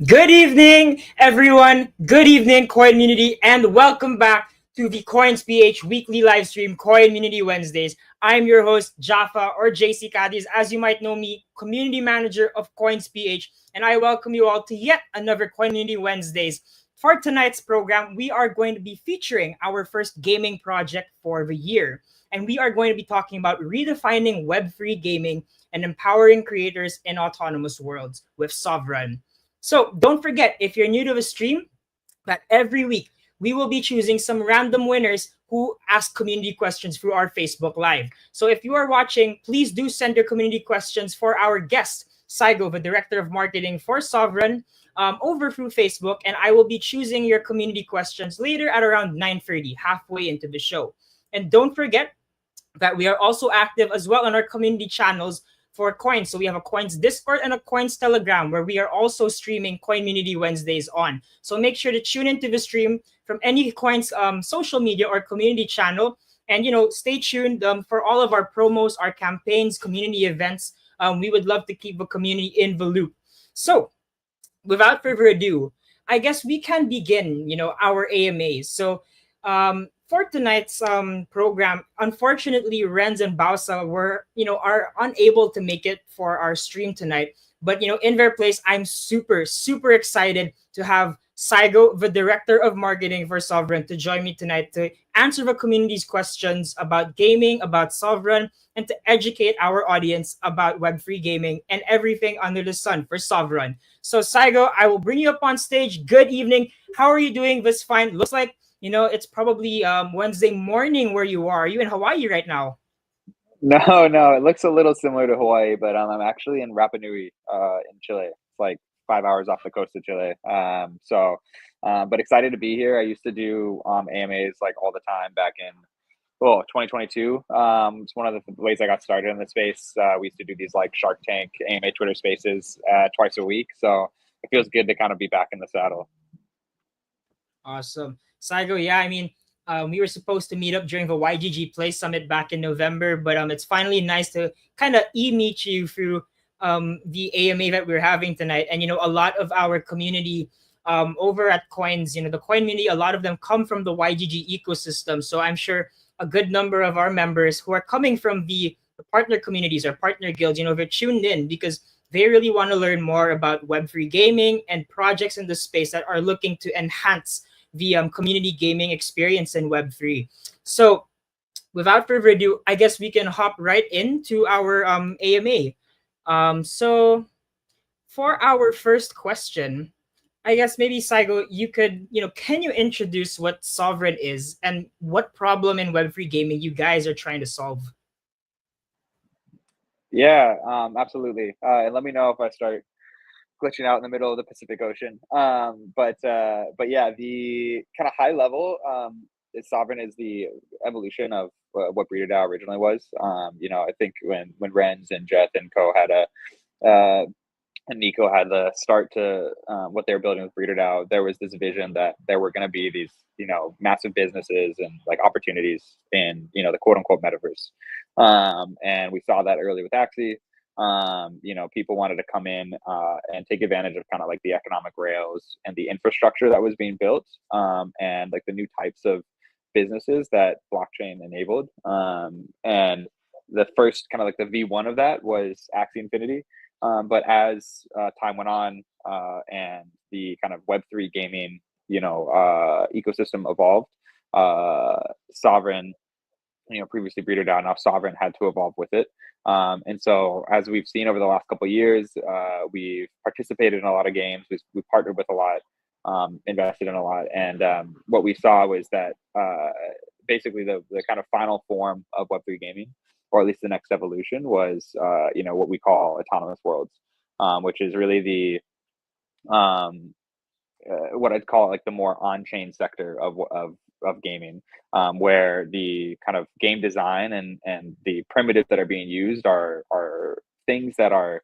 Good evening, everyone. Good evening, COINMUNITY, and welcome back to the coins.ph weekly live stream, COINMUNITY Wednesdays. I'm your host, Jaffa, or JC Cadiz, as you might know me, community manager of coins.ph, and I welcome you all to yet another COINMUNITY Wednesdays. For tonight's program, we are going to be featuring our first gaming project for the year, and we are going to be talking about redefining Web3 gaming and empowering creators in autonomous worlds with SOVRUN. So don't forget, if you're new to the stream, that every week we will be choosing some random winners who ask community questions through our Facebook Live. So if you are watching, please do send your community questions for our guest, Saigo, the Director of Marketing for SOVRUN, over through Facebook, and I will be choosing your community questions later at around 9:30, halfway into the show. And don't forget, that we are also active as well on our community channels for coins. So we have a coins Discord and a coins Telegram where we are also streaming COINMUNITY Wednesdays on. So make sure to tune into the stream from any coins social media or community channel. And stay tuned for all of our promos, our campaigns, community events. We would love to keep the community in the loop. So without further ado, I guess we can begin, our AMAs. So for tonight's program, unfortunately, Renz and Bausa are unable to make it for our stream tonight. But in their place, I'm super, super excited to have Saigo, the director of marketing for SOVRUN, to join me tonight to answer the community's questions about gaming, about SOVRUN, and to educate our audience about Web3 gaming and everything under the sun for SOVRUN. So, Saigo, I will bring you up on stage. Good evening. How are you doing this fine? Looks like it's probably Wednesday morning where you are. Are you in Hawaii right now? No, it looks a little similar to Hawaii, but I'm actually in Rapa Nui, in Chile. It's like 5 hours off the coast of Chile. But excited to be here. I used to do AMAs like all the time back in 2022. It's one of the ways I got started in the space. We used to do these like Shark Tank AMA Twitter Spaces twice a week, so it feels good to kind of be back in the saddle. Awesome. Saigo, yeah, I mean, we were supposed to meet up during the YGG Play Summit back in November, but it's finally nice to kind of meet you through the AMA that we're having tonight. And, a lot of our community over at Coins, the COINMUNITY, a lot of them come from the YGG ecosystem. So I'm sure a good number of our members who are coming from the partner communities or partner guilds, they're tuned in because they really want to learn more about Web3 gaming and projects in the space that are looking to enhance the community gaming experience in Web3. So without further ado, I guess we can hop right into our AMA. So for our first question, I guess maybe Saigo, you could, can you introduce what SOVRUN is and what problem in Web3 gaming you guys are trying to solve? Yeah, absolutely. And let me know if I start glitching out in the middle of the Pacific Ocean. But yeah, the kind of high level SOVRUN is the evolution of what BreederDAO originally was. I think when Renz and Jeth and Co had and Nico had the start to what they were building with BreederDAO, there was this vision that there were going to be these massive businesses and like opportunities in the quote unquote metaverse, and we saw that early with Axie. People wanted to come in and take advantage of kind of like the economic rails and the infrastructure that was being built, and like the new types of businesses that blockchain enabled. And the first kind of like the V1 of that was Axie Infinity. But as time went on and the kind of Web3 gaming, ecosystem evolved, SOVRUN, previously BreederDAO, now SOVRUN had to evolve with it. And so as we've seen over the last couple of years, we've participated in a lot of games. We've partnered with a lot, invested in a lot. And what we saw was that basically the kind of final form of Web3 gaming, or at least the next evolution, was what we call autonomous worlds, which is really the what I'd call like the more on-chain sector of gaming, where the kind of game design and the primitives that are being used are things that are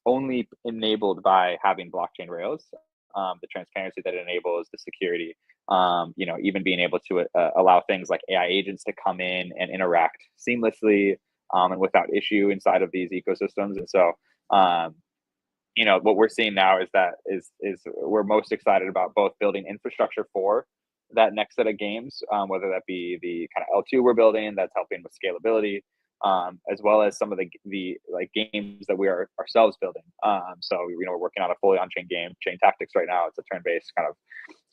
only enabled by having blockchain rails, the transparency that it enables, the security, even being able to allow things like AI agents to come in and interact seamlessly and without issue inside of these ecosystems. And so what we're seeing now is that is we're most excited about both building infrastructure for that next set of games, whether that be the kind of L2 we're building that's helping with scalability, as well as some of the like games that we are ourselves building. So we're working on a fully on-chain game, Chain Tactics, right now. It's a turn-based kind of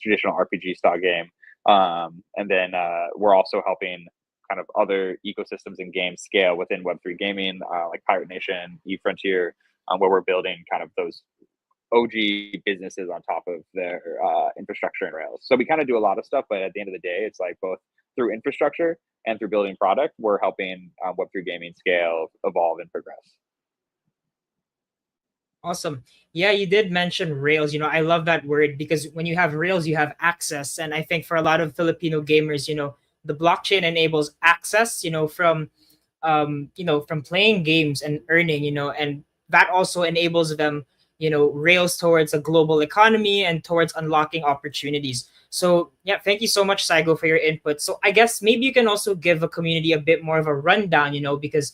traditional RPG style game, and then we're also helping kind of other ecosystems and games scale within Web3 gaming, like Pirate Nation, eFrontier, where we're building kind of those OG businesses on top of their infrastructure and Rails. So we kind of do a lot of stuff, but at the end of the day, it's like both through infrastructure and through building product, we're helping Web3 gaming scale, evolve, and progress. Awesome. Yeah, you did mention Rails. I love that word because when you have Rails, you have access. And I think for a lot of Filipino gamers, the blockchain enables access, from playing games and earning, and that also enables them, Rails towards a global economy and towards unlocking opportunities. So yeah, thank you so much, Saigo, for your input. So I guess maybe you can also give a community a bit more of a rundown, because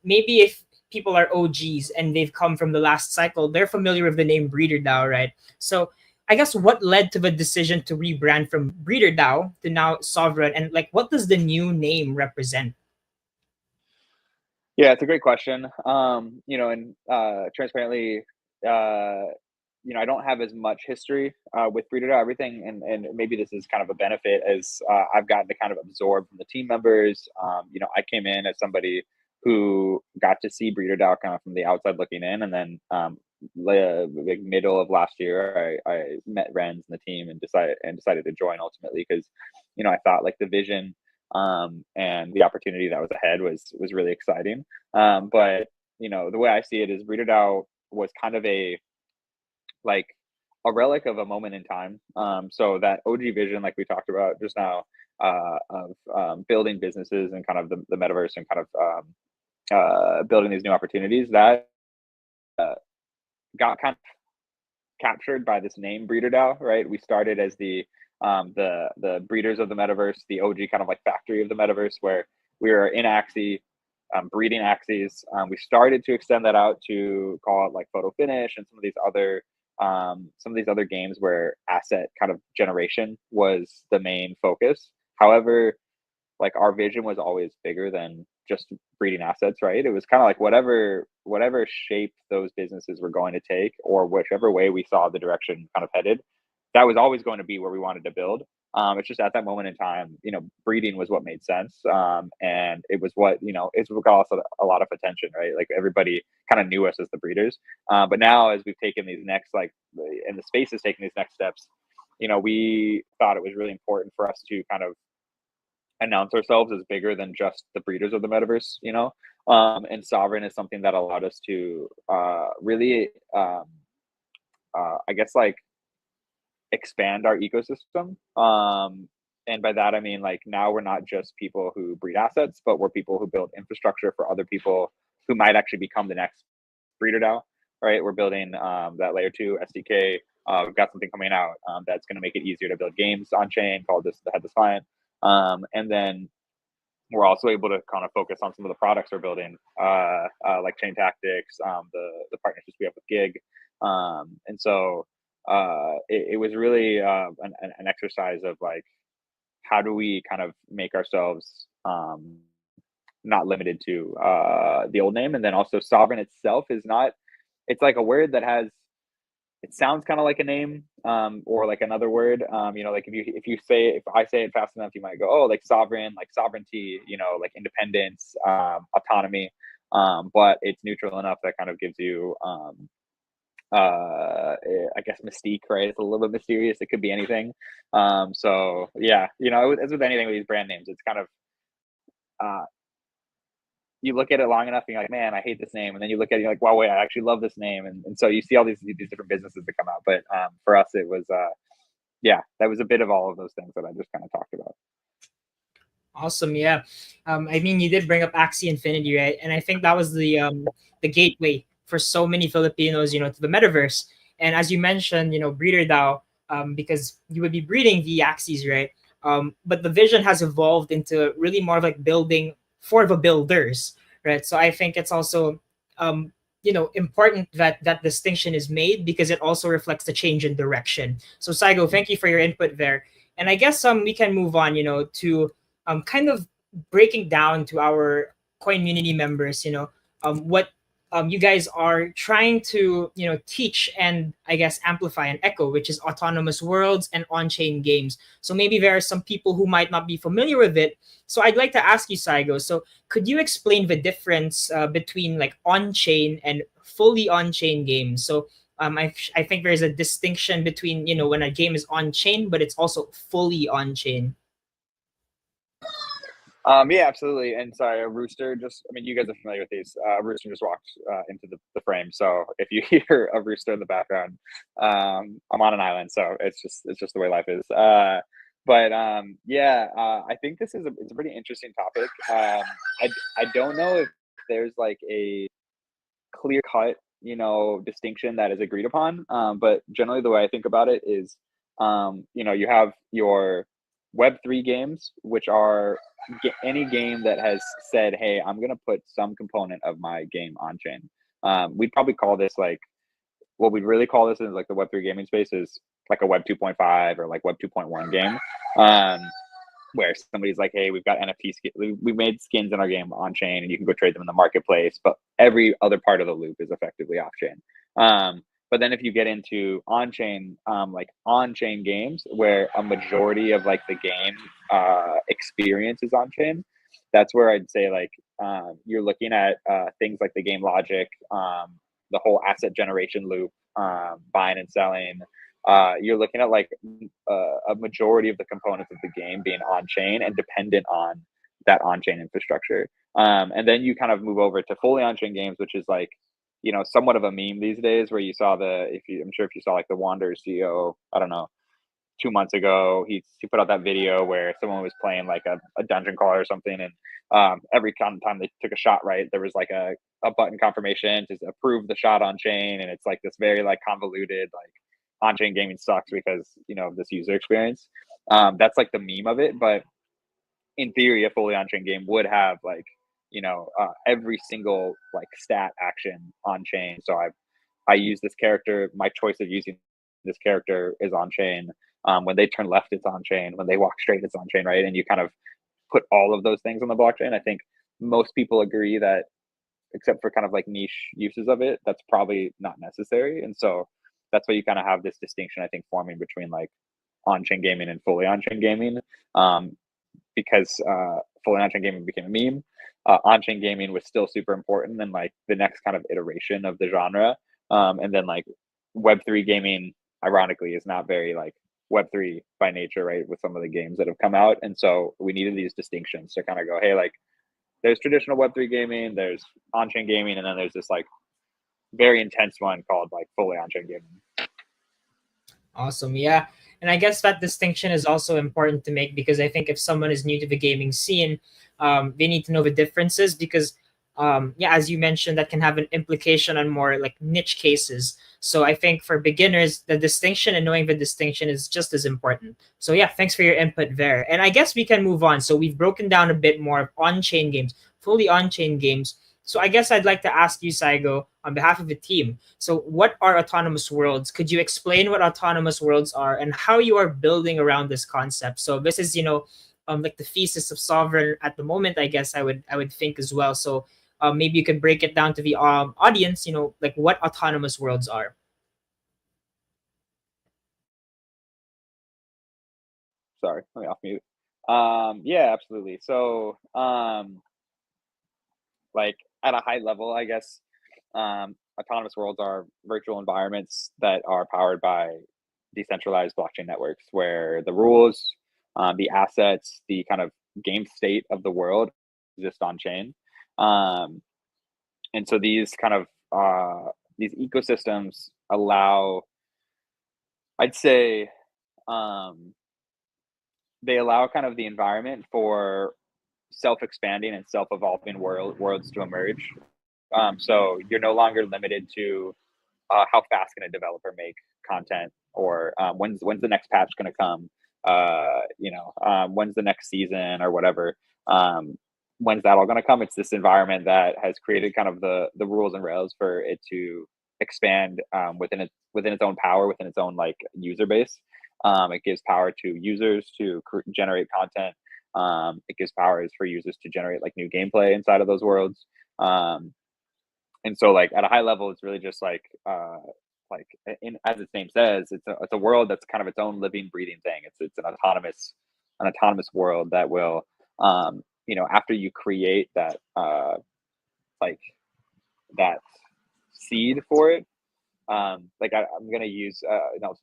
maybe if people are OGs and they've come from the last cycle, they're familiar with the name BreederDAO, right? So I guess what led to the decision to rebrand from BreederDAO to now SOVRUN, and like what does the new name represent? Yeah, it's a great question. And transparently, I don't have as much history with BreederDAO, everything, and maybe this is kind of a benefit as I've gotten to kind of absorb from the team members. I came in as somebody who got to see BreederDAO kind of from the outside looking in, and then like middle of last year, I met Renz and the team and decided to join ultimately because, I thought like the vision and the opportunity that was ahead was really exciting. But the way I see it is BreederDAO was kind of a relic of a moment in time. So that OG vision, like we talked about just now, of building businesses and kind of the metaverse and kind of building these new opportunities, that got kind of captured by this name BreederDAO, right? We started as the breeders of the metaverse, the OG kind of like factory of the metaverse, where we were in Axie, breeding Axies. We started to extend that out to call it like photo finish and some of these other games where asset kind of generation was the main focus. However, like our vision was always bigger than just breeding assets, right? It was kind of like whatever shape those businesses were going to take, or whichever way we saw the direction kind of headed, that was always going to be where we wanted to build. It's just at that moment in time, breeding was what made sense, and it was what it's what got us a lot of attention, right? Like everybody kind of knew us as the breeders. But now, as we've taken these next and the space is taking these next steps, we thought it was really important for us to kind of announce ourselves as bigger than just the breeders of the metaverse, and SOVRUN is something that allowed us to really, I guess, like expand our ecosystem. And by that, I mean, like now we're not just people who breed assets, but we're people who build infrastructure for other people who might actually become the next BreederDAO, right? We're building that layer 2 SDK. We've got something coming out that's going to make it easier to build games on chain called the Headless Client. And then we're also able to kind of focus on some of the products we're building, like Chain Tactics, the partnerships we have with Gig. And so it was really an exercise of like, how do we kind of make ourselves not limited to the old name? And then also SOVRUN itself is not, it's like a word that has, it sounds kind of like a name or like another word. Like if I say it fast enough, you might go, oh, like sovereign, like sovereignty, like independence, autonomy. But it's neutral enough that kind of gives you I guess mystique, right? It's a little bit mysterious. It could be anything. So yeah, as with anything with these brand names, it's kind of you look at it long enough and you're like, man, I hate this name. And then you look at it, you're like, wow, wait, I actually love this name. And so you see all these different businesses that come out. But for us, it was, that was a bit of all of those things that I just kind of talked about. Awesome. Yeah. I mean, you did bring up Axie Infinity, right? And I think that was the gateway for so many Filipinos, to the metaverse. And as you mentioned, BreederDAO, because you would be breeding the Axies, right? But the vision has evolved into really more of like building for the builders, right? So I think it's also important that that distinction is made, because it also reflects the change in direction. So Saigo, thank you for your input there. And I guess we can move on, to kind of breaking down to our COINMUNITY members, what you guys are trying to teach and I guess amplify and echo, which is autonomous worlds and on-chain games. So maybe there are some people who might not be familiar with it. So I'd like to ask you, Saigo, so could you explain the difference between like on-chain and fully on-chain games? So I think there's a distinction between when a game is on-chain, but it's also fully on-chain. Yeah, absolutely. And sorry, a rooster just, I mean, you guys are familiar with these. A rooster just walked into the frame. So if you hear a rooster in the background, I'm on an island. So it's just the way life is. Yeah, I think this is it's a pretty interesting topic. I don't know if there's like a clear cut, distinction that is agreed upon. But generally, the way I think about it is, you have your Web3 games, which are any game that has said, "Hey, I'm gonna put some component of my game on chain." We'd probably call this like what we'd really call this in like the Web3 gaming space is like a Web 2.5 or like Web 2.1 game. Um, where somebody's like, "Hey, we've got NFT skins. We made skins in our game on chain, and you can go trade them in the marketplace." But every other part of the loop is effectively off chain. But then if you get into on chain, like on chain games, where a majority of like the game experience is on chain, that's where I'd say like you're looking at things like the game logic, the whole asset generation loop, buying and selling, you're looking at like a majority of the components of the game being on chain and dependent on that on chain infrastructure. And then you kind of move over to fully on chain games, which is like, somewhat of a meme these days, where you saw I'm sure if you saw like the Wander CEO, I don't know, 2 months ago, he put out that video where someone was playing like a dungeon crawler or something, and every time they took a shot right, there was like a button confirmation to approve the shot on chain, and it's like this very like convoluted like on-chain gaming sucks because of this user experience. That's like the meme of it, but in theory, a fully on-chain game would have like every single like stat action on chain. So I use this character. My choice of using this character is on chain. When they turn left, it's on chain. When they walk straight, it's on chain, right? And you kind of put all of those things on the blockchain. I think most people agree that, except for kind of like niche uses of it, that's probably not necessary. And so that's why you kind of have this distinction, I think, forming between like on-chain gaming and fully on-chain gaming, because fully on-chain gaming became a meme. On-chain gaming was still super important and like the next kind of iteration of the genre. And then like Web3 gaming, ironically, is not very like Web3 by nature, right? With some of the games that have come out. And so we needed these distinctions to kind of go, hey, like there's traditional Web3 gaming, there's on-chain gaming, and then there's this like very intense one called like fully on-chain gaming. Awesome. Yeah. And I guess that distinction is also important to make, because I think if someone is new to the gaming scene, they need to know the differences, because, yeah, as you mentioned, that can have an implication on more like niche cases. So I think for beginners, the distinction and knowing the distinction is just as important. So yeah, thanks for your input there. And I guess we can move on. So we've broken down a bit more of on-chain games, fully on-chain games. So I guess I'd like to ask you, Saigo, on behalf of the team. So what are autonomous worlds? Could you explain what autonomous worlds are and how you are building around this concept? So this is, like the thesis of Sovereign at the moment, I guess I would think as well. So maybe you could break it down to the audience, like what autonomous worlds are. Sorry, let me off mute. Yeah, absolutely. So like at a high level, I guess, autonomous worlds are virtual environments that are powered by decentralized blockchain networks, where the rules, the assets, the kind of game state of the world exist on chain. Um, and so these kind of these ecosystems allow, I'd say, um, they allow kind of the environment for self-expanding and self-evolving worlds to emerge. So you're no longer limited to how fast can a developer make content, or when's the next patch going to come, when's the next season or whatever. when's that all going to come? It's this environment that has created kind of the rules and rails for it to expand within its own power, within its own like user base. It gives power to users to generate content. It gives powers for users to generate like new gameplay inside of those worlds. And so like at a high level, it's really just like as its name says, it's a world that's kind of its own living, breathing thing. It's an autonomous world that will, after you create that like that seed for it. I'm gonna use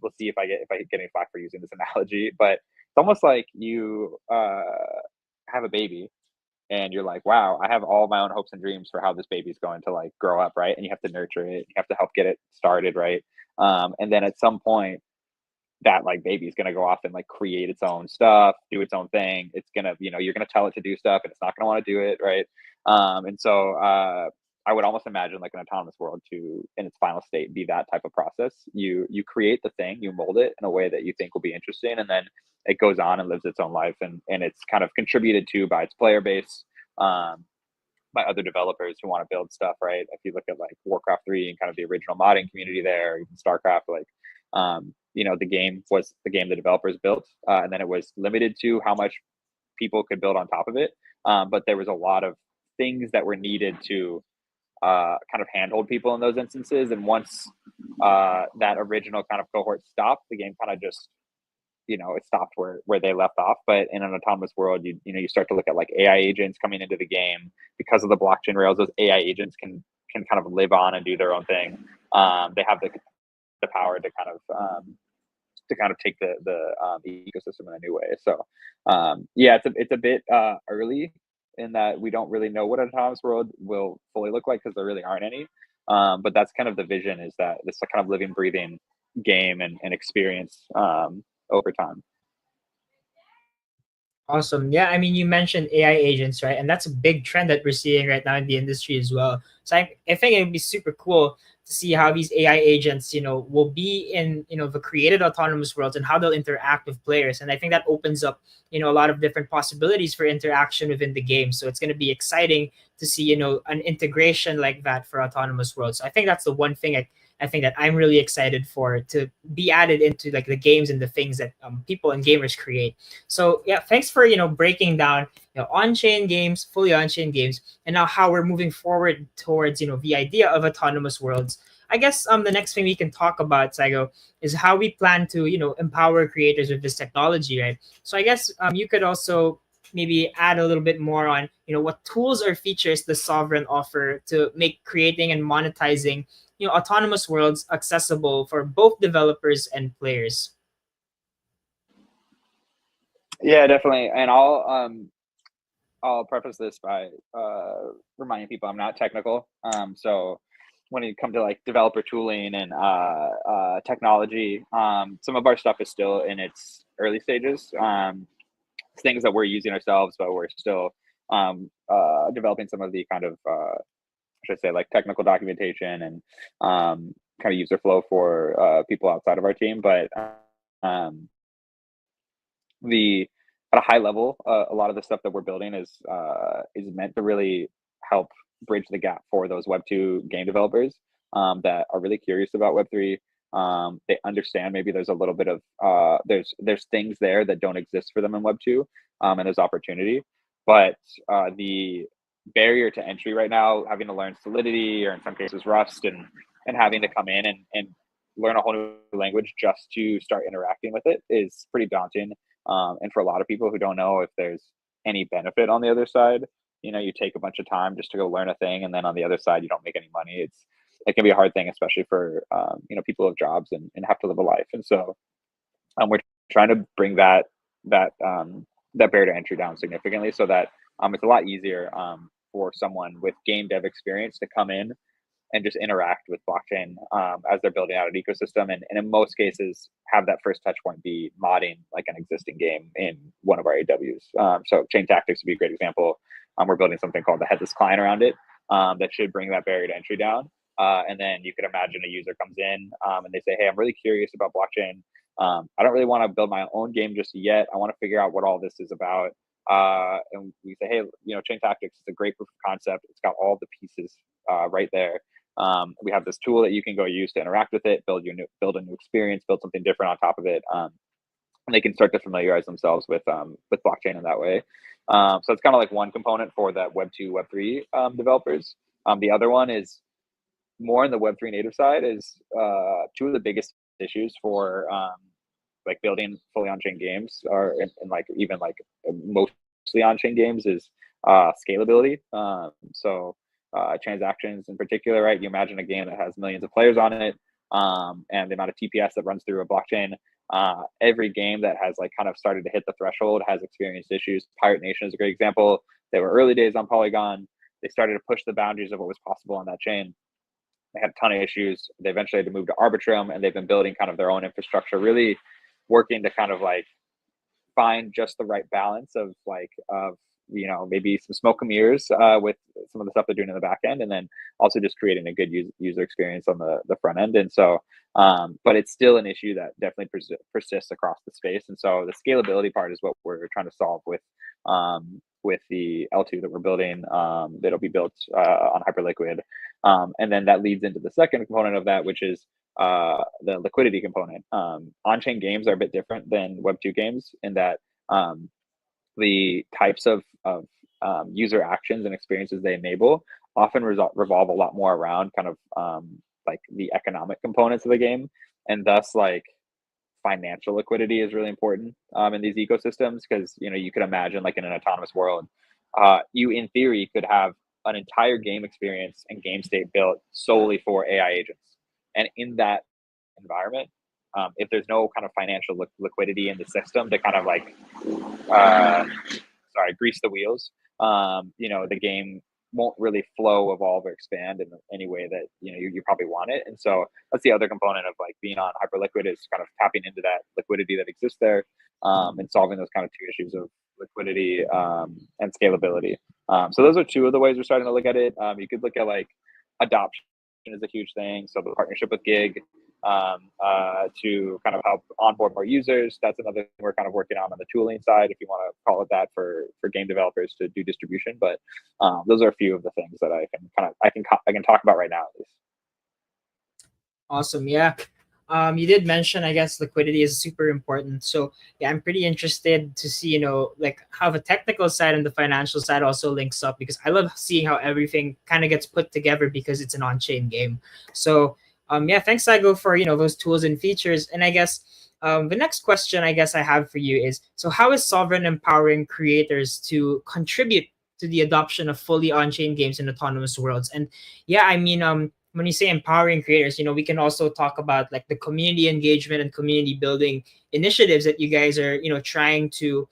we'll see if I get any flack for using this analogy, but it's almost like you have a baby and you're like, wow, I have all my own hopes and dreams for how this baby's going to like grow up, right? And you have to nurture it, you have to help get it started, right? And then at some point that like baby's gonna go off and like create its own stuff, do its own thing. It's gonna, you're gonna tell it to do stuff and it's not gonna want to do it, right? And so I would almost imagine like an autonomous world to, in its final state, be that type of process. You create the thing, you mold it in a way that you think will be interesting, and then it goes on and lives its own life, and it's kind of contributed to by its player base, by other developers who want to build stuff, right? If you look at like Warcraft 3 and kind of the original modding community there, even StarCraft, like the game was the game the developers built, and then it was limited to how much people could build on top of it. But there was a lot of things that were needed to kind of handhold people in those instances. And once that original kind of cohort stopped, the game kind of just, it stopped where they left off. But in an autonomous world, you start to look at like AI agents coming into the game because of the blockchain rails. Those AI agents can kind of live on and do their own thing. They have the power to kind of take the ecosystem in a new way. So it's a bit early in that we don't really know what an autonomous world will fully look like because there really aren't any. But that's kind of the vision, is that this kind of living, breathing game and experience over time. Awesome. Yeah, I mean, you mentioned AI agents, right? And that's a big trend that we're seeing right now in the industry as well. So I think it would be super cool to see how these AI agents, will be in, the created autonomous worlds and how they'll interact with players. And I think that opens up, a lot of different possibilities for interaction within the game. So it's going to be exciting to see, an integration like that for autonomous worlds. So I think that's the one thing I think that I'm really excited for to be added into like the games and the things that people and gamers create. So yeah, thanks for breaking down on-chain games, fully on-chain games, and now how we're moving forward towards the idea of autonomous worlds. I guess the next thing we can talk about, Saigo, is how we plan to empower creators with this technology, right? So I guess you could also maybe add a little bit more on what tools or features the SOVRUN offer to make creating and monetizing autonomous worlds accessible for both developers and players. Yeah, definitely. And I'll preface this by reminding people I'm not technical. So when it comes to like developer tooling and technology, some of our stuff is still in its early stages. Things that we're using ourselves, but we're still developing some of the kind of should I say like technical documentation and kind of user flow for people outside of our team. But the at a high level, a lot of the stuff that we're building is meant to really help bridge the gap for those Web2 game developers that are really curious about Web3. They understand maybe there's a little bit of there's things there that don't exist for them in Web2, and there's opportunity. But the barrier to entry right now, having to learn Solidity or in some cases Rust, and having to come in and learn a whole new language just to start interacting with it is pretty daunting. And for a lot of people who don't know if there's any benefit on the other side, you take a bunch of time just to go learn a thing, and then on the other side you don't make any money. It can be a hard thing, especially for people who have jobs and have to live a life. And so we're trying to bring that barrier to entry down significantly, so that it's a lot easier for someone with game dev experience to come in and just interact with blockchain as they're building out an ecosystem, and in most cases have that first touch point be modding like an existing game in one of our AWs. So Chain Tactics would be a great example. We're building something called the headless client around it that should bring that barrier to entry down. And then you could imagine a user comes in and they say, hey, I'm really curious about blockchain. I don't really want to build my own game just yet. I want to figure out what all this is about. and we say, hey, chain tactics is a great proof of concept. It's got all the pieces right there. We have this tool that you can go use to interact with it, build a new experience, build something different on top of it, and they can start to familiarize themselves with blockchain in that way. So it's kind of like one component for that Web2, Web3 developers. The other one is more on the Web3 native side is two of the biggest issues for like building fully on-chain games, or and like even like mostly on-chain games, is scalability. So transactions in particular, right? You imagine a game that has millions of players on it, and the amount of TPS that runs through a blockchain. Every game that has like kind of started to hit the threshold has experienced issues. Pirate Nation is a great example. They were early days on Polygon. They started to push the boundaries of what was possible on that chain. They had a ton of issues. They eventually had to move to Arbitrum, and they've been building kind of their own infrastructure, really working to kind of like find just the right balance of like maybe some smoke and mirrors with some of the stuff they're doing in the back end, and then also just creating a good user experience on the front end. And so but it's still an issue that definitely persists across the space. And so the scalability part is what we're trying to solve with the L2 that we're building, that'll be built on Hyperliquid. And then that leads into the second component of that, which is the liquidity component. On-chain games are a bit different than Web2 games in that the types of user actions and experiences they enable often revolve a lot more around kind of like the economic components of the game, and thus like financial liquidity is really important in these ecosystems, because you could imagine like in an autonomous world, you in theory could have an entire game experience and game state built solely for AI agents, and in that environment, if there's no kind of financial liquidity in the system to kind of like grease the wheels, the game won't really flow, evolve, or expand in any way that you probably want it. And so that's the other component of like being on Hyperliquid, is kind of tapping into that liquidity that exists there, and solving those kind of two issues of liquidity and scalability. So those are two of the ways we're starting to look at it. You could look at like adoption is a huge thing. So the partnership with Gig to kind of help onboard more users. That's another thing we're kind of working on the tooling side, if you want to call it that, for game developers to do distribution. But those are a few of the things that I can talk about right now, at least. Awesome. Yeah. You did mention, I guess, liquidity is super important. So yeah, I'm pretty interested to see, like how the technical side and the financial side also links up, because I love seeing how everything kind of gets put together because it's an on-chain game. So yeah, thanks, Saigo, for those tools and features. And I guess the next question I guess I have for you is, so how is Sovrun empowering creators to contribute to the adoption of fully on-chain games in autonomous worlds? And yeah, I mean, when you say empowering creators, we can also talk about like the community engagement and community building initiatives that you guys are, trying to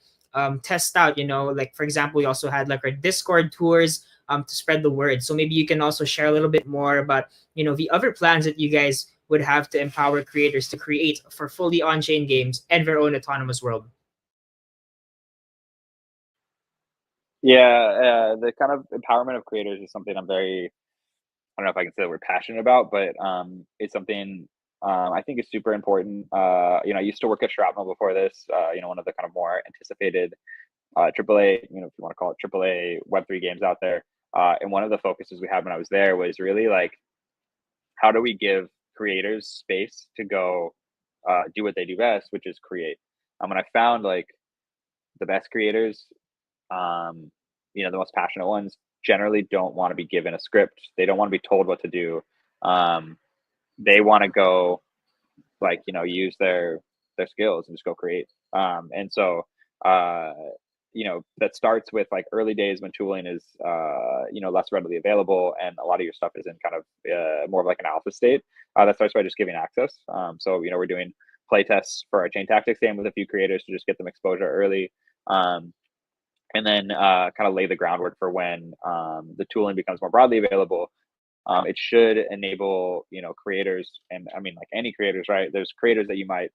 test out. Like for example, we also had like our Discord tours to spread the word. So maybe you can also share a little bit more about, the other plans that you guys would have to empower creators to create for fully on-chain games and their own autonomous world. Yeah, the kind of empowerment of creators is something I don't know if I can say that we're passionate about, but it's something I think is super important. I used to work at Shrapnel before this, one of the kind of more anticipated AAA, if you want to call it AAA Web3 games out there. And one of the focuses we had when I was there was really like, how do we give creators space to go do what they do best, which is create. And I found like the best creators, the most passionate ones, generally don't want to be given a script. They don't want to be told what to do. They want to go like, use their skills and just go create. And so, that starts with like early days when tooling is, less readily available, and a lot of your stuff is in kind of more of like an alpha state. That starts by just giving access. So, we're doing play tests for our chain tactics game with a few creators to just get them exposure early. And then kind of lay the groundwork for when the tooling becomes more broadly available. It should enable, creators, and I mean like any creators, right? There's creators that you might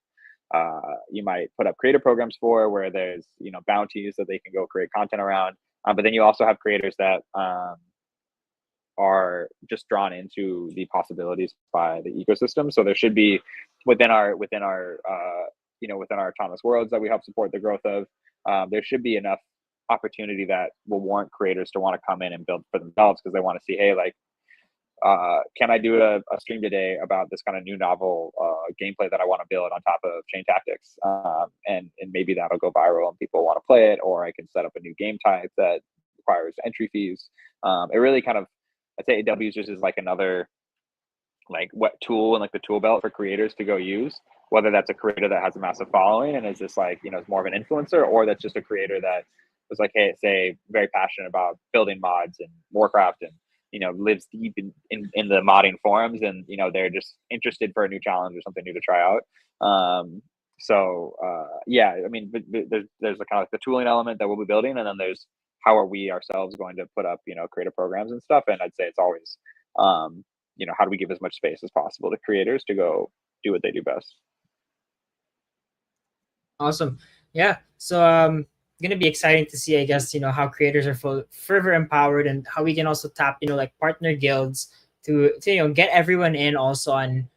put up creator programs for, where there's bounties that they can go create content around. But then you also have creators that are just drawn into the possibilities by the ecosystem. So there should be within our autonomous worlds that we help support the growth of. There should be enough opportunity that will warrant creators to want to come in and build for themselves, because they want to see, hey, like, can I do a stream today about this kind of new novel gameplay that I want to build on top of Chain Tactics, and maybe that'll go viral and people want to play it, or I can set up a new game type that requires entry fees. It really kind of, I'd say AW just is like another like what tool and like the tool belt for creators to go use, whether that's a creator that has a massive following and is just like, you know, is more of an influencer, or that's just a creator that was like, hey, say very passionate about building mods and Warcraft, and you know, lives deep in the modding forums, and you know, they're just interested for a new challenge or something new to try out. Yeah, I mean, but there's a kind of like the tooling element that we'll be building, and then there's how are we ourselves going to put up, you know, creative programs and stuff. And I'd say it's always, you know, how do we give as much space as possible to creators to go do what they do best. Awesome. Yeah. So gonna be exciting to see, I guess, you know, how creators are further empowered, and how we can also tap, you know, like partner guilds to you know, get everyone in also on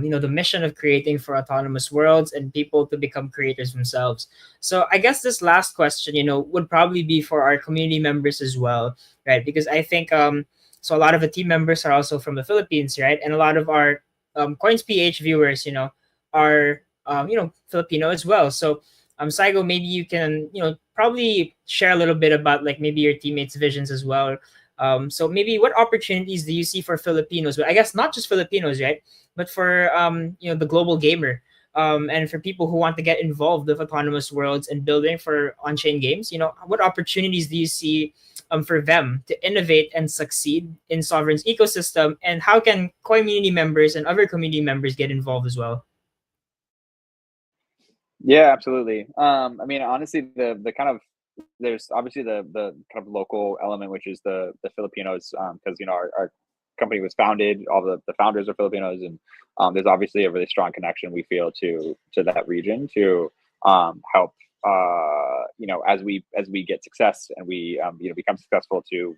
you know, the mission of creating for autonomous worlds and people to become creators themselves. So I guess this last question, you know, would probably be for our community members as well, right? Because I think so a lot of the team members are also from the Philippines, right? And a lot of our coins.ph viewers, you know, are you know, Filipino as well. So Saigo, maybe you can, you know, probably share a little bit about like maybe your teammates' visions as well. So maybe what opportunities do you see for Filipinos? But I guess not just Filipinos, right? But for you know, the global gamer, and for people who want to get involved with autonomous worlds and building for on-chain games. You know, what opportunities do you see for them to innovate and succeed in Sovereign's ecosystem? And how can community members and other community members get involved as well? Yeah, absolutely. I mean, honestly, the kind of, there's obviously the kind of local element, which is the Filipinos, because you know, our company was founded, all the founders are Filipinos, and there's obviously a really strong connection we feel to that region to help, you know, as we get success and we you know, become successful, to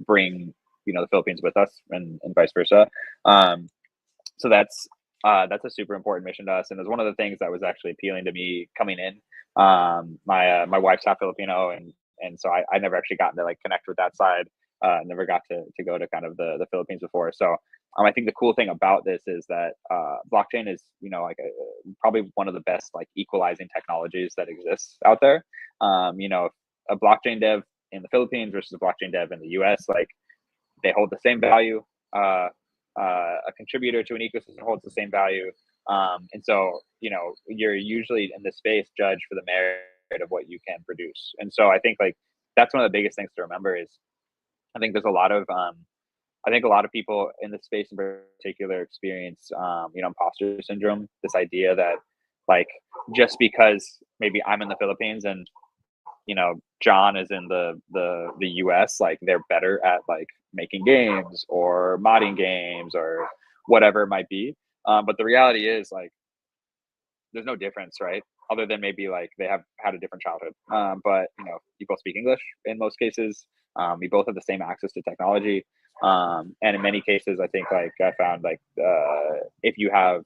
bring, you know, the Philippines with us, and vice versa. Um, so that's a super important mission to us, and it was one of the things that was actually appealing to me coming in. My wife's half Filipino, and so I never actually gotten to like connect with that side. Never got to go to kind of the Philippines before. So I think the cool thing about this is that blockchain is, you know, like probably one of the best like equalizing technologies that exists out there. You know, a blockchain dev in the Philippines versus a blockchain dev in the US, like they hold the same value. A contributor to an ecosystem holds the same value. And so, you know, you're usually in this space judged for the merit of what you can produce. And so I think like that's one of the biggest things to remember is I think there's a lot of I think a lot of people in this space in particular experience you know, imposter syndrome, this idea that like just because maybe I'm in the Philippines and you know, John is in the US, like they're better at like making games or modding games or whatever it might be. But the reality is like there's no difference, right? Other than maybe like they have had a different childhood. But you know, you both speak English in most cases. We both have the same access to technology. And in many cases, I think like I found like if you have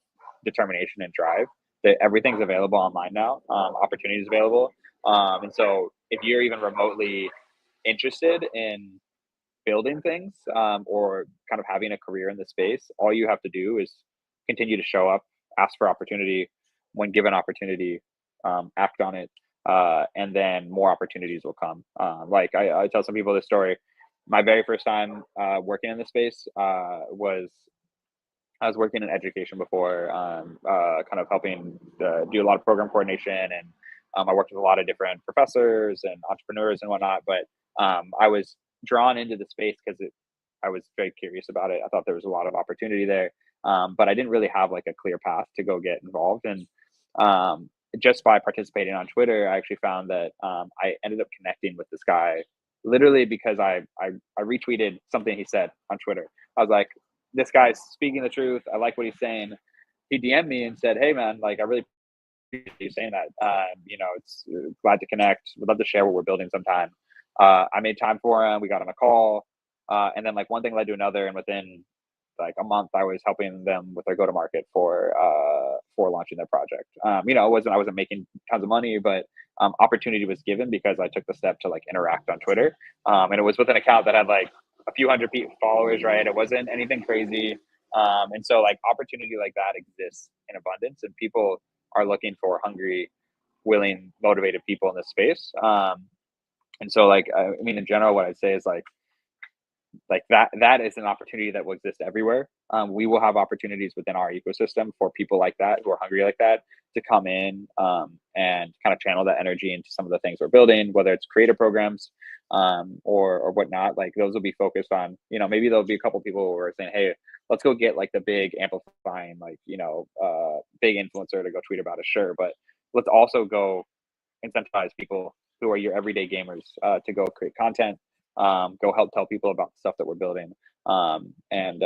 determination and drive, that everything's available online now. Opportunities available. And so if you're even remotely interested in building things, or kind of having a career in the space, all you have to do is continue to show up, ask for opportunity. When given opportunity, act on it, and then more opportunities will come. Like I tell some people this story. My very first time working in the space was I was working in education before, kind of helping do a lot of program coordination, and I worked with a lot of different professors and entrepreneurs and whatnot. But I was drawn into the space because I was very curious about it. I thought there was a lot of opportunity there, but I didn't really have like a clear path to go get involved. And just by participating on Twitter, I actually found that I ended up connecting with this guy literally because I retweeted something he said on Twitter. I was like, this guy's speaking the truth. I like what he's saying. He DM'd me and said, "Hey man, like I really appreciate you saying that. You know, it's glad to connect. Would love to share what we're building sometime." I made time for him. We got on a call, and then like one thing led to another, and within like a month, I was helping them with their go to market for launching their project. You know, I wasn't making tons of money, but opportunity was given because I took the step to like interact on Twitter. And it was with an account that had like a few hundred followers, right? It wasn't anything crazy. And so like opportunity like that exists in abundance, and people are looking for hungry, willing, motivated people in this space. And so like, I mean, in general, what I'd say is like that is an opportunity that will exist everywhere. We will have opportunities within our ecosystem for people like that, who are hungry like that, to come in and kind of channel that energy into some of the things we're building, whether it's creator programs or whatnot. Like those will be focused on, you know, maybe there'll be a couple people who are saying, hey, let's go get like the big amplifying, like, you know, big influencer to go tweet about it. Sure. But let's also go incentivize people who are your everyday gamers to go create content, go help tell people about the stuff that we're building, and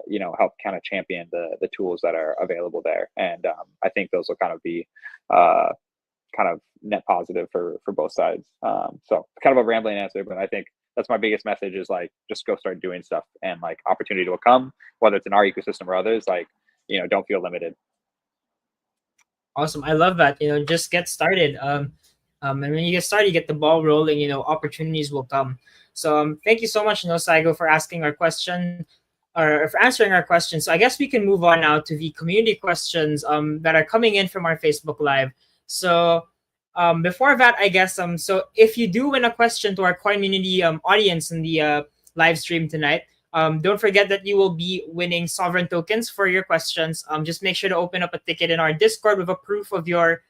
you know, help kind of champion the tools that are available there. And I think those will kind of be kind of net positive for both sides. So kind of a rambling answer, but I think that's my biggest message is like, just go start doing stuff, and like opportunity will come, whether it's in our ecosystem or others. Like, you know, don't feel limited. Awesome. I love that. You know, just get started. And when you get started, you get the ball rolling, you know, opportunities will come. So thank you so much, Saigo, for asking our question or for answering our questions. So I guess we can move on now to the community questions that are coming in from our Facebook Live. So before that, I guess so if you do win a question to our Coinmunity audience in the live stream tonight, don't forget that you will be winning SOVRUN tokens for your questions. Just make sure to open up a ticket in our Discord with a proof of your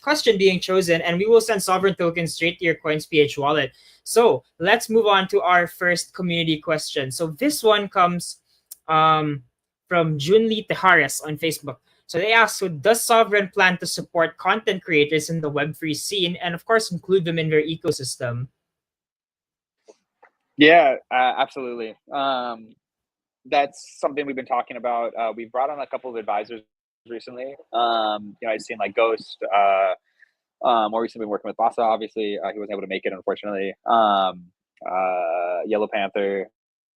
question being chosen, and we will send SOVRUN tokens straight to your coins.ph wallet. So let's move on to our first community question. So this one comes from Junli Tejares on Facebook. So they ask, so does SOVRUN plan to support content creators in the Web3 scene and of course include them in their ecosystem? Yeah, absolutely. That's something we've been talking about. We've brought on a couple of advisors recently. You know, I've seen like Ghost, more recently been working with Basa, obviously. He wasn't able to make it, unfortunately. Yellow Panther.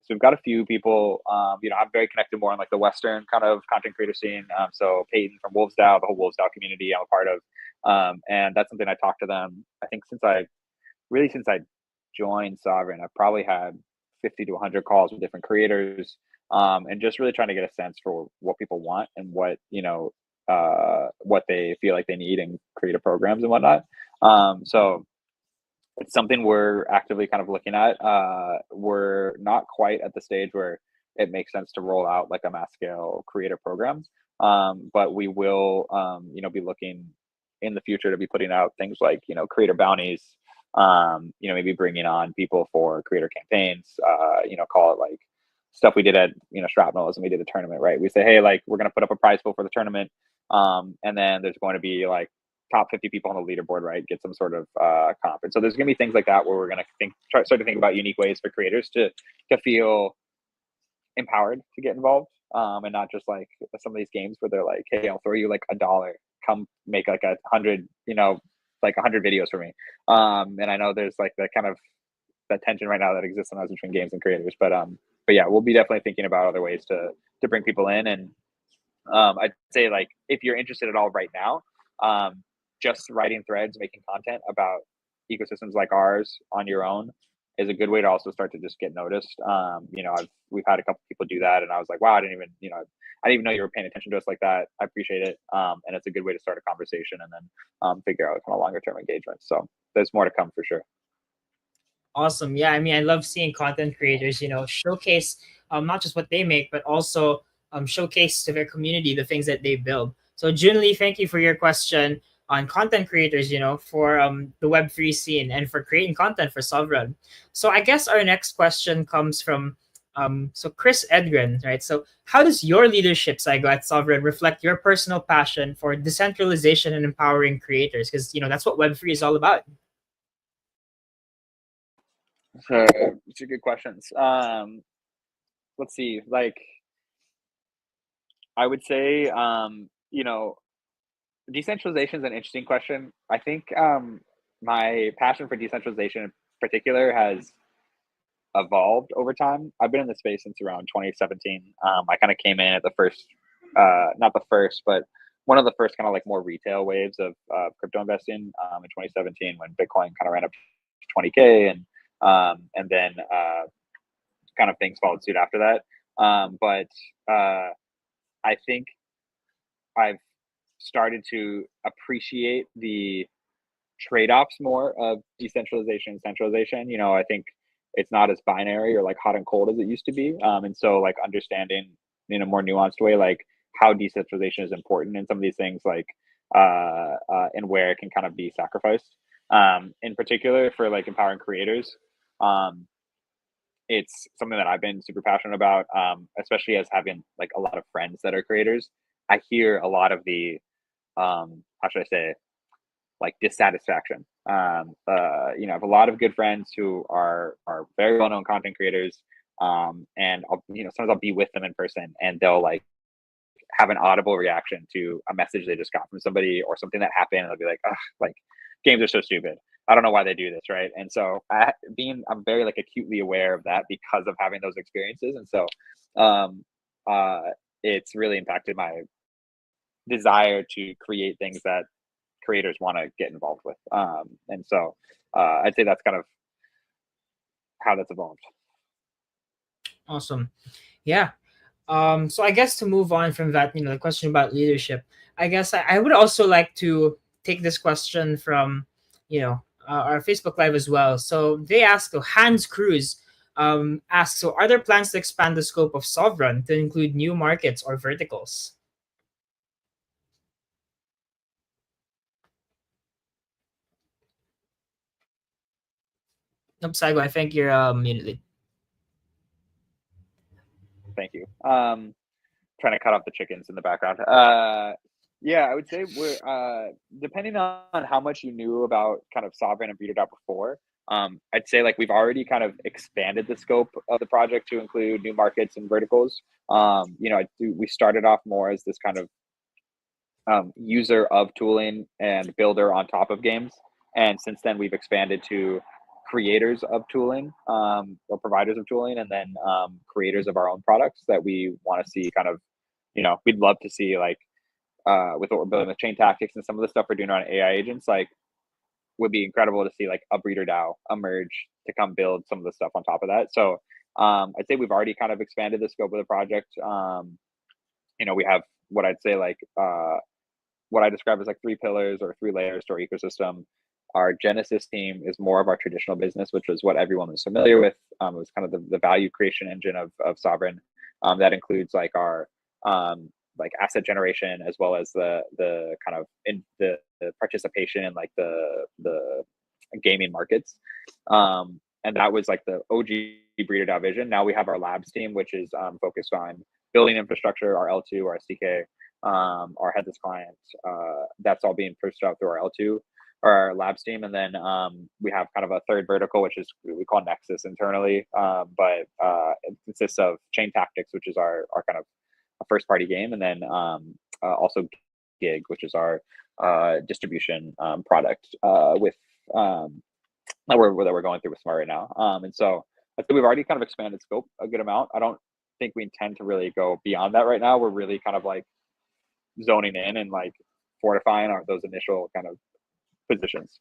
So we've got a few people. You know, I'm very connected more on like the Western kind of content creator scene. So Peyton from WolvesDAO, the whole WolvesDAO community I'm a part of. And that's something I talked to them, I think since I joined SOVRUN, I've probably had 50 to 100 calls with different creators, and just really trying to get a sense for what people want and what, you know, what they feel like they need in creative programs and whatnot. So it's something we're actively kind of looking at. We're not quite at the stage where it makes sense to roll out like a mass scale creator program, but we will, you know, be looking in the future to be putting out things like, you know, creator bounties, you know, maybe bringing on people for creator campaigns, you know, call it like stuff we did at, you know, Shrapnels, and we did a tournament, right? We say, hey, like, we're going to put up a prize pool for the tournament. And then there's going to be like top 50 people on the leaderboard, right? Get some sort of comp. And so there's going to be things like that where we're going to start to think about unique ways for creators to feel empowered to get involved, and not just like some of these games where they're like, hey, I'll throw you like $1, come make like 100, you know, like 100 videos for me. And I know there's like that kind of that tension right now that exists sometimes between games and creators, but yeah, we'll be definitely thinking about other ways to bring people in. And I'd say like, if you're interested at all right now, just writing threads, making content about ecosystems like ours on your own is a good way to also start to just get noticed. You know, we've had a couple people do that, and I was like, wow, I didn't even know you were paying attention to us like that. I appreciate it. And it's a good way to start a conversation and then figure out kind of longer term engagement. So there's more to come for sure. Awesome. Yeah, I mean, I love seeing content creators, you know, showcase not just what they make, but also showcase to their community the things that they build. So Junli, thank you for your question on content creators, you know, for the Web3 scene and for creating content for SOVRUN. So I guess our next question comes from so Chris Edgren, right? So how does your leadership, Saigo, at SOVRUN reflect your personal passion for decentralization and empowering creators? Because, you know, that's what Web3 is all about. So it's a good questions. Let's see, like, I would say, you know, decentralization is an interesting question. I think my passion for decentralization in particular has evolved over time. I've been in the space since around 2017. I kind of came in at the first, not the first, but one of the first kind of like more retail waves of crypto investing in 2017 when Bitcoin kind of ran up to 20K, and then kind of things followed suit after that. But I think I've started to appreciate the trade-offs more of decentralization and centralization. You know, I think it's not as binary or like hot and cold as it used to be. And so like understanding in a more nuanced way, like how decentralization is important in some of these things, like and where it can kind of be sacrificed. In particular for like empowering creators. It's something that I've been super passionate about, especially as having like a lot of friends that are creators. I hear a lot of the how should I say, like dissatisfaction. You know, I have a lot of good friends who are very well known content creators, and I'll, you know, sometimes I'll be with them in person, and they'll like have an audible reaction to a message they just got from somebody or something that happened, and they'll be like, "Ugh, like games are so stupid. I don't know why they do this," right? And so I'm very like acutely aware of that because of having those experiences, and so um, it's really impacted my desire to create things that creators want to get involved with. And so I'd say that's kind of how that's evolved. Awesome. Yeah. So I guess to move on from that, the question about leadership, I guess I would also like to take this question from, our Facebook Live as well. So they ask, so Hans Cruz asks, so are there plans to expand the scope of Sovereign to include new markets or verticals? Nope, Saigo, I think you're muted. Thank you. Trying to cut off the chickens in the background. Yeah, I would say we're depending on how much you knew about kind of Sovereign and BreederDAO before. I'd say like we've already kind of expanded the scope of the project to include new markets and verticals. You know, we started off more as this kind of user of tooling and builder on top of games, and since then we've expanded to creators of tooling, or providers of tooling, and then creators of our own products that we want to see kind of, you know, we'd love to see like with what we're building with chain tactics and some of the stuff we're doing on AI agents, like would be incredible to see like a BreederDAO emerge to come build some of the stuff on top of that. So I'd say we've already kind of expanded the scope of the project. You know, we have what I'd say like what I describe as like 3 pillars or 3 layers to our ecosystem. Our Genesis team is more of our traditional business, which was what everyone was familiar with. It was kind of the value creation engine of Sovereign. That includes like our like asset generation, as well as the kind of in the participation in like the gaming markets. And that was like the OG BreederDAO vision. Now we have our labs team, which is focused on building infrastructure, our L2, our SDK, our headless client. That's all being pushed out through our L2 or our labs team. And then we have kind of a third vertical, which is we call Nexus internally, but it consists of Chain Tactics, which is our kind of a first party game, and then also Gig, which is our distribution product with that we're going through with Smart right now. And so I think we've already kind of expanded scope a good amount. I don't think we intend to really go beyond that right now. We're really kind of like zoning in and like fortifying those initial kind of positions.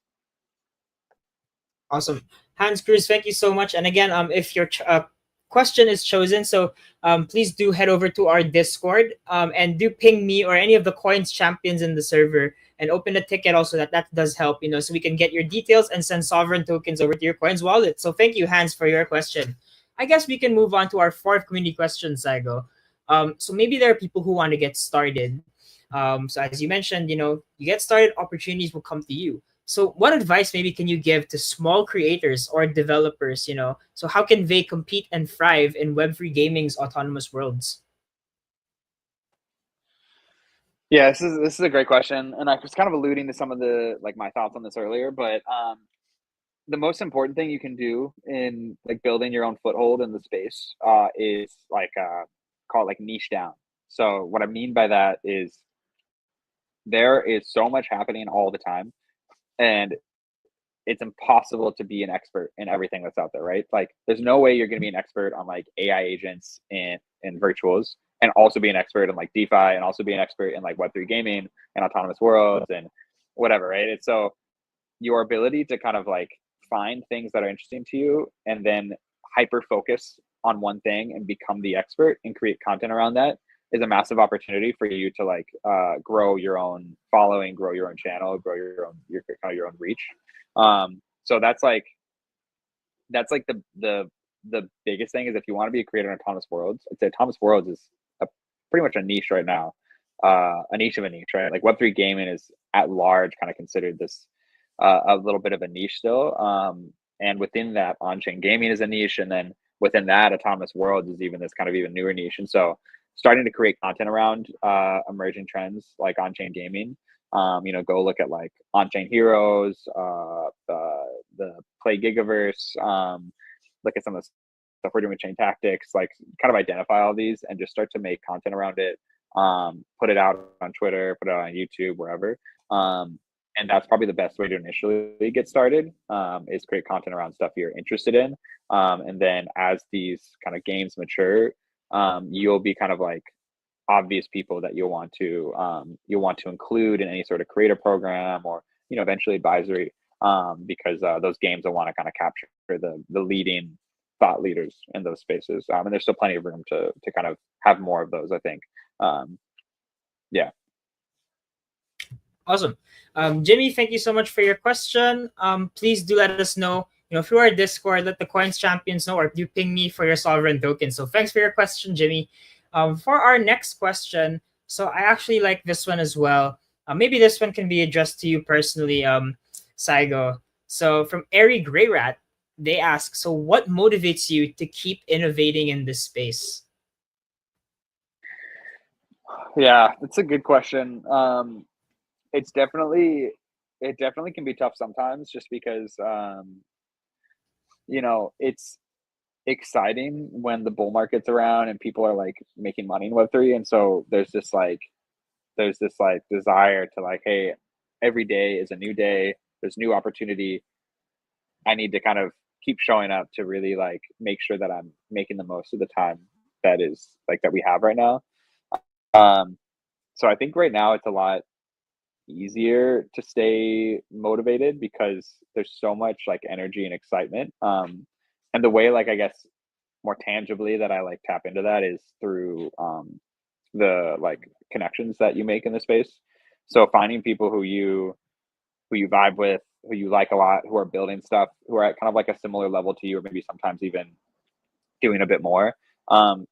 Awesome. Hans Cruz, thank you so much. And again, if your question is chosen, so please do head over to our Discord and do ping me or any of the coins champions in the server and open a ticket also. That does help, so we can get your details and send Sovereign tokens over to your coins wallet. So thank you, Hans, for your question. I guess we can move on to our 4th community question, Saigo. So maybe there are people who want to get started. So as you mentioned, you get started, opportunities will come to you. So what advice maybe can you give to small creators or developers, so how can they compete and thrive in Web3 gaming's autonomous worlds? Yeah, this is a great question, and I was kind of alluding to some of the like my thoughts on this earlier, but the most important thing you can do in like building your own foothold in the space is like call it like niche down. So what I mean by that is there is so much happening all the time, and it's impossible to be an expert in everything that's out there, right? Like there's no way you're going to be an expert on like AI agents and virtuals and also be an expert in like DeFi and also be an expert in like Web3 gaming and autonomous worlds and whatever, right? It's so your ability to kind of like find things that are interesting to you and then hyper focus on one thing and become the expert and create content around that is a massive opportunity for you to like grow your own following, grow your own channel, grow your own your own reach. So that's like the biggest thing is if you want to be a creator in autonomous worlds, I'd say autonomous worlds is pretty much a niche right now, a niche of a niche, right? Like Web3 gaming is at large kind of considered this a little bit of a niche still. And within that, on-chain gaming is a niche, and then within that, autonomous worlds is even this kind of even newer niche. And so, starting to create content around emerging trends like on-chain gaming. Go look at like on-chain heroes, the Play Gigaverse, look at some of the stuff we're doing with Chain Tactics, like kind of identify all these and just start to make content around it. Put it out on Twitter, put it out on YouTube, wherever. And that's probably the best way to initially get started, is create content around stuff you're interested in. And then as these kind of games mature, you'll be kind of like obvious people that you'll want to include in any sort of creator program or eventually advisory, because those games will want to kind of capture the leading thought leaders in those spaces. And there's still plenty of room to kind of have more of those, I think. Yeah. Awesome. Jimmy, thank you so much for your question. Please do let us know, through our Discord, let the Coins Champions know, or you ping me for your SOVRUN tokens. So thanks for your question, Jimmy. For our next question, so I actually like this one as well. Maybe this one can be addressed to you personally, Saigo. So from Airy Greyrat, they ask, so what motivates you to keep innovating in this space? Yeah, that's a good question. It definitely can be tough sometimes, just because it's exciting when the bull market's around and people are like making money in Web3, and so there's this desire to like, hey, every day is a new day, there's new opportunity, I need to kind of keep showing up to really like make sure that I'm making the most of the time that we have right now. So I think right now it's a lot easier to stay motivated because there's so much like energy and excitement. And the way, like, I guess more tangibly that I like tap into that is through the like connections that you make in the space. So finding people who you vibe with, who you like a lot, who are building stuff, who are at kind of like a similar level to you, or maybe sometimes even doing a bit more.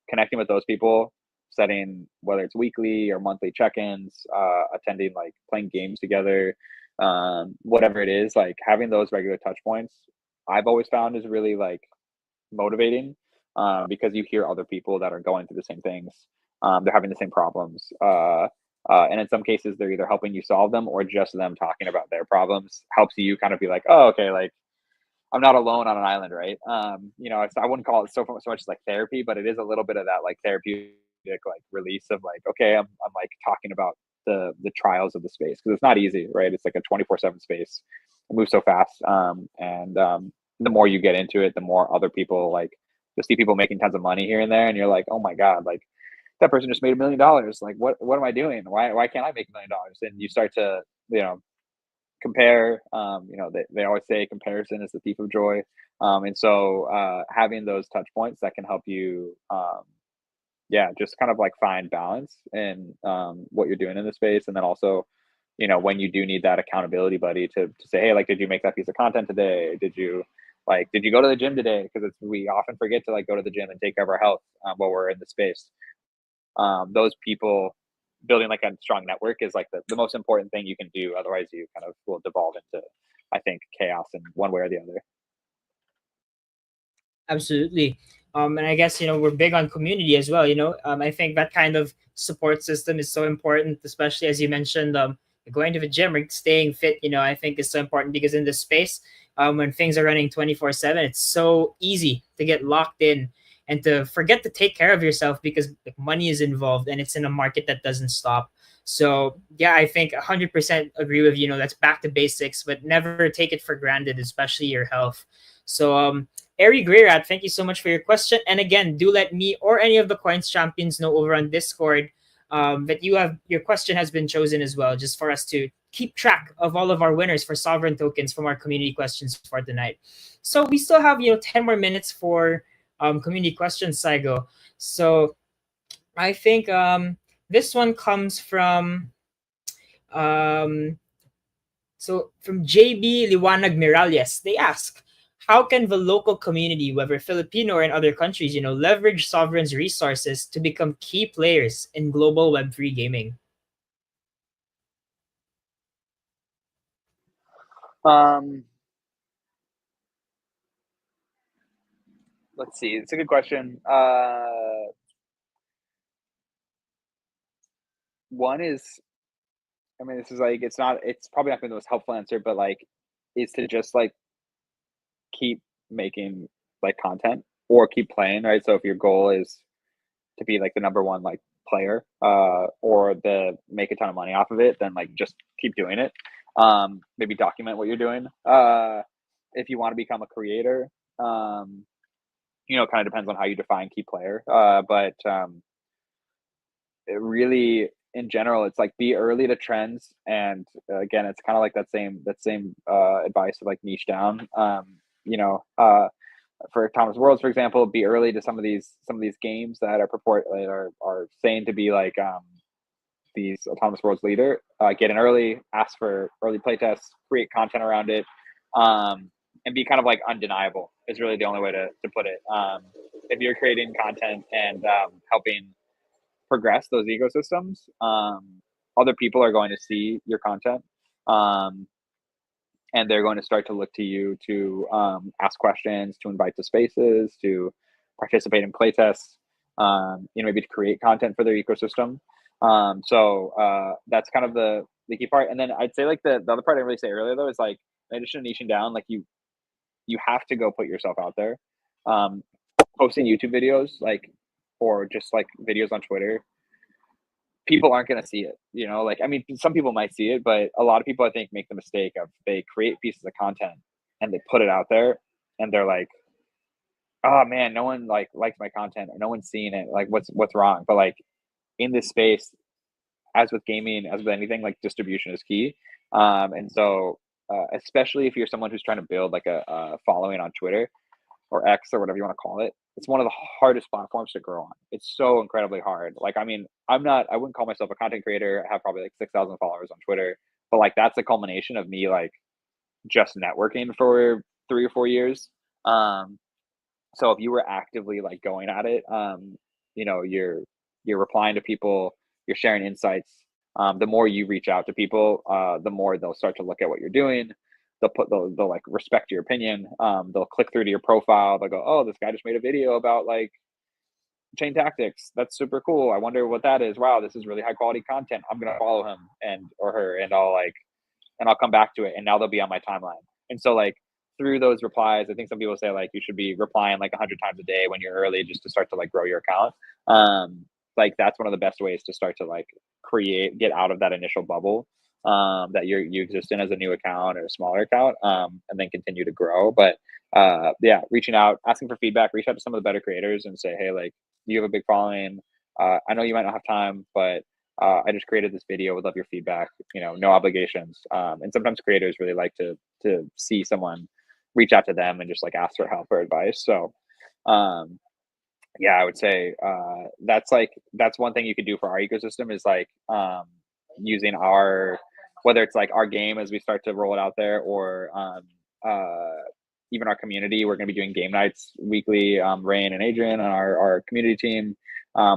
Connecting with those people, setting whether it's weekly or monthly check-ins, attending, like playing games together, whatever it is, like having those regular touch points, I've always found is really like motivating, because you hear other people that are going through the same things. They're having the same problems. And in some cases, they're either helping you solve them or just them talking about their problems helps you kind of be like, oh, okay, like I'm not alone on an island, right? I wouldn't call it so much as like therapy, but it is a little bit of that like therapeutic like release of like, okay, I'm like talking about the trials of the space, because it's not easy, right? It's like a 24/7 space. It moves so fast, and the more you get into it, the more other people, like you'll see people making tons of money here and there, and you're like, oh my god, like that person just made $1 million. Like what am I doing? Why can't I make $1 million? And you start to compare. They always say comparison is the thief of joy. And so having those touch points that can help you just kind of like find balance in what you're doing in the space. And then also, when you do need that accountability buddy to say, hey, like, did you make that piece of content today? Did you go to the gym today? Because we often forget to like go to the gym and take care of our health while we're in the space. Those people, building like a strong network is like the most important thing you can do. Otherwise you kind of will devolve into, I think, chaos in one way or the other. Absolutely. And I guess, we're big on community as well. I think that kind of support system is so important, especially as you mentioned, going to the gym or staying fit, I think is so important, because in this space, when things are running 24/7, it's so easy to get locked in and to forget to take care of yourself, because like, money is involved and it's in a market that doesn't stop. So yeah, I think 100% agree with that's back to basics, but never take it for granted, especially your health. So Ari Greyrat, thank you so much for your question. And again, do let me or any of the Coins champions know over on Discord that your question has been chosen as well, just for us to keep track of all of our winners for Sovereign Tokens from our community questions for tonight. So we still have 10 more minutes for community questions, Saigo. So I think this one comes from um, from JB Liwanag Miralles. They ask, how can the local community, whether Filipino or in other countries, leverage Sovereign's resources to become key players in global Web3 gaming? Let's see. It's a good question. One is, I mean, this is like, it's probably not gonna be the most helpful answer, but like, is to just like keep making like content or keep playing, right? So if your goal is to be like the number one like player, or the make a ton of money off of it, then like just keep doing it. Maybe document what you're doing. If you want to become a creator, kind of depends on how you define key player. But it really, in general, it's like be early to trends, and again, it's kind of like that same advice of like niche down. For Thomas Worlds, for example, be early to some of these games that are saying to be like these Thomas Worlds leader. Get in early, ask for early playtests, create content around it, and be kind of like undeniable is really the only way to put it. If you're creating content and helping progress those ecosystems, other people are going to see your content, and they're going to start to look to you to ask questions, to invite to spaces, to participate in playtests, maybe to create content for their ecosystem. So that's kind of the key part. And then I'd say like the other part I didn't really say earlier though is like, in addition to niching down, like you have to go put yourself out there. Posting YouTube videos, like, or just like videos on Twitter, people aren't going to see it, like, I mean, some people might see it, but a lot of people I think make the mistake of they create pieces of content and they put it out there and they're like, oh man, no one like likes my content or no one's seeing it. Like what's wrong? But like in this space, as with gaming, as with anything, like distribution is key. And so especially if you're someone who's trying to build like a following on Twitter or X or whatever you want to call it, it's one of the hardest platforms to grow on. It's so incredibly hard. Like, I mean, I wouldn't call myself a content creator. I have probably like 6,000 followers on Twitter, but like that's a culmination of me like just networking for 3 or 4 years. So if you were actively like going at it, you're replying to people, you're sharing insights. The more you reach out to people, the more they'll start to look at what you're doing. They'll like respect your opinion. They'll click through to your profile. They'll go, oh, this guy just made a video about like chain tactics. That's super cool. I wonder what that is. Wow, this is really high quality content. I'm gonna follow him or her, and I'll come back to it. And now they'll be on my timeline. And so like through those replies, I think some people say like you should be replying like 100 times a day when you're early, just to start to like grow your account. Like that's one of the best ways to start to like get out of that initial bubble that you exist in as a new account or a smaller account, and then continue to grow. But yeah, reaching out, asking for feedback, reach out to some of the better creators and say, hey, like, you have a big following. I know you might not have time, but I just created this video, would love your feedback, no obligations. And sometimes creators really like to see someone reach out to them and just like ask for help or advice. So yeah, I would say that's one thing you could do for our ecosystem is like using whether it's like our game as we start to roll it out there, or even our community. We're going to be doing game nights weekly. Rain and Adrian on our community team,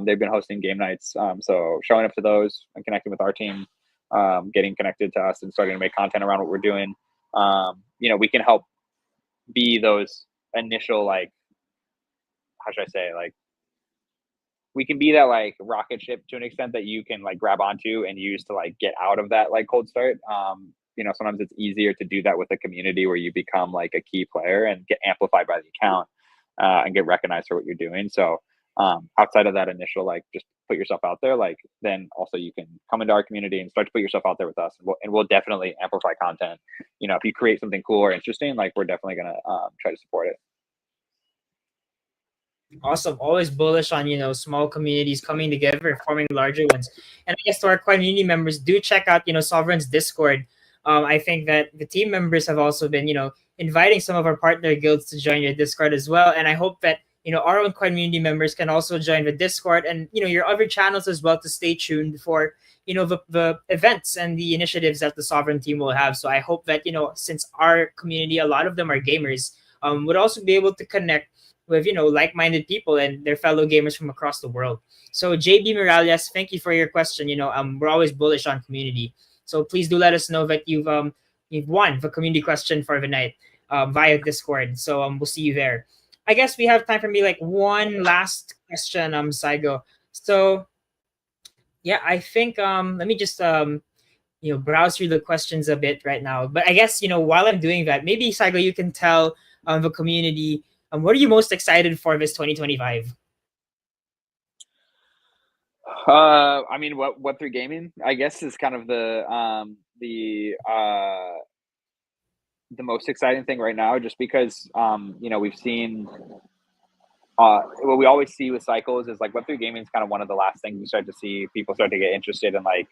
they've been hosting game nights. So showing up to those and connecting with our team, getting connected to us and starting to make content around what we're doing. We can help be those initial, like, how should I say, like, we can be that like rocket ship to an extent that you can like grab onto and use to like get out of that like cold start. Sometimes it's easier to do that with a community where you become like a key player and get amplified by the account, and get recognized for what you're doing. So outside of that initial, like, just put yourself out there, like, then also you can come into our community and start to put yourself out there with us, and we'll definitely amplify content. If you create something cool or interesting, like, we're definitely gonna try to support it. Awesome. Always bullish on, small communities coming together, forming larger ones. And I guess to our community members, do check out, Sovereign's Discord. I think that the team members have also been, inviting some of our partner guilds to join your Discord as well. And I hope that, our own community members can also join the Discord and, your other channels as well to stay tuned for, the events and the initiatives that the Sovereign team will have. So I hope that, since our community, a lot of them are gamers, would also be able to connect with, like-minded people and their fellow gamers from across the world. So JB Morales, thank you for your question. We're always bullish on community, so please do let us know that you've won the community question for the night via Discord. So we'll see you there. I guess we have time for me like one last question, Saigo. So yeah, I think let me just browse through the questions a bit right now. But I guess, while I'm doing that, maybe Saigo, you can tell the community, what are you most excited for this 2025? I mean, Web3 gaming, I guess, is kind of the most exciting thing right now, just because we've seen what we always see with cycles is like Web3 gaming is kind of one of the last things you start to see people start to get interested in, like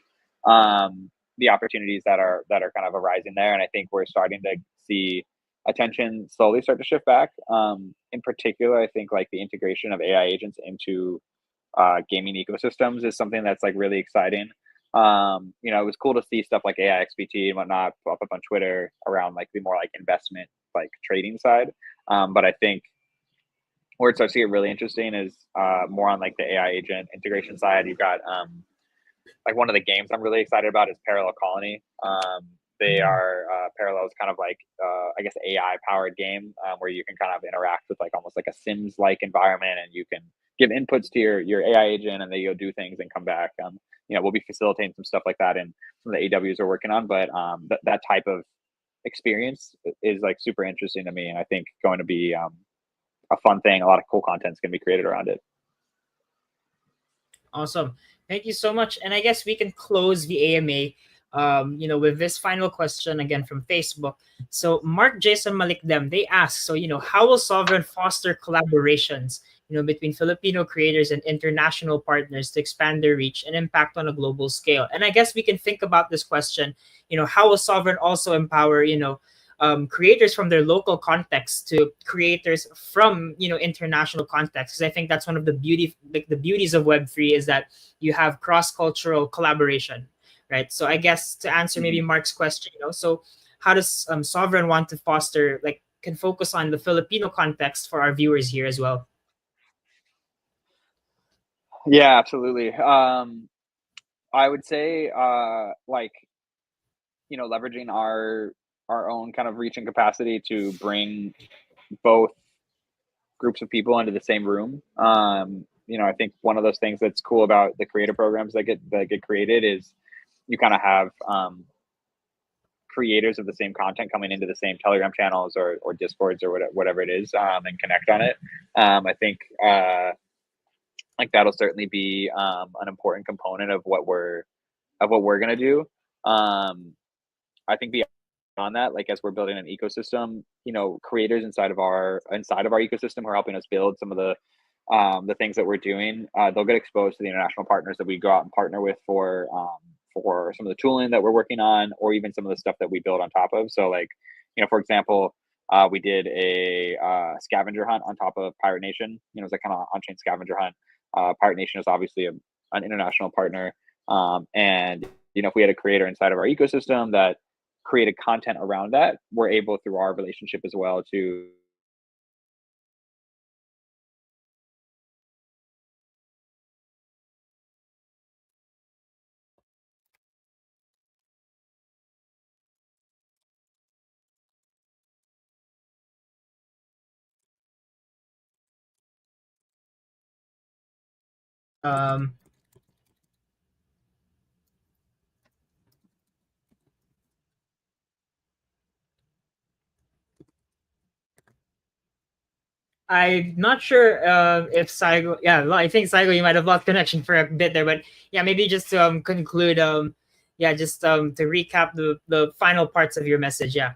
the opportunities that are kind of arising there. And I think we're starting to see attention slowly start to shift back. In particular, I think like the integration of AI agents into gaming ecosystems is something that's like really exciting. It was cool to see stuff like AI XBT and whatnot pop up on Twitter around like the more like investment, like trading side. But I think where it starts to get really interesting is more on like the AI agent integration side. You've got like one of the games I'm really excited about is Parallel Colony. They are Parallel is kind of like I guess AI powered game where you can kind of interact with like almost like a Sims like environment, and you can give inputs to your AI agent, and they go do things and come back. We'll be facilitating some stuff like that in some of the AWs we're working on, but that type of experience is like super interesting to me, and I think going to be a fun thing. A lot of cool content's gonna be created around it. Awesome. Thank you so much. And I guess we can close the AMA, with this final question again from Facebook. So Mark Jason Malikdem, they ask, so, how will Sovereign foster collaborations, between Filipino creators and international partners to expand their reach and impact on a global scale? And I guess we can think about this question, how will Sovereign also empower, creators from their local context to creators from, international contexts? Because I think that's one of the beauties of Web3 is that you have cross-cultural collaboration, right? So I guess to answer maybe Mark's question, so how does Sovereign want to foster, like, can focus on the Filipino context for our viewers here as well? Yeah, absolutely. I would say like leveraging our own kind of reach and capacity to bring both groups of people into the same room. I think one of those things that's cool about the creator programs that get created is you kind of have creators of the same content coming into the same Telegram channels or Discords or whatever it is, and connect on it. I think like that'll certainly be an important component of what we're gonna do. I think beyond that, like as we're building an ecosystem, creators inside of our ecosystem are helping us build some of the things that we're doing. They'll get exposed to the international partners that we go out and partner with for some of the tooling that we're working on, or even some of the stuff that we build on top of. So like, for example, we did a scavenger hunt on top of Pirate Nation. It was a kind of on-chain scavenger hunt. Pirate Nation is obviously an international partner. And if we had a creator inside of our ecosystem that created content around that, we're able through our relationship as well to Um, I'm not sure if Saigo. Yeah, well, I think Saigo, you might have lost connection for a bit there, but yeah, maybe just to conclude. Yeah, just to recap the final parts of your message. Yeah.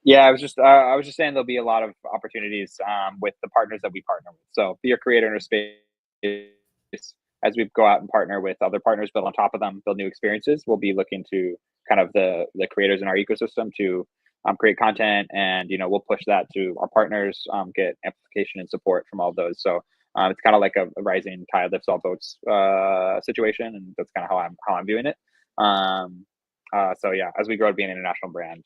Yeah, I was just saying there'll be a lot of opportunities with the partners that we partner with. So be a creator in our space as we go out and partner with other partners, build on top of them, build new experiences. We'll be looking to kind of the creators in our ecosystem to create content, and we'll push that to our partners, get amplification and support from all of those. So it's kind of like a rising tide lifts all boats situation, and that's kind of how I'm doing it. So yeah, as we grow to be an international brand,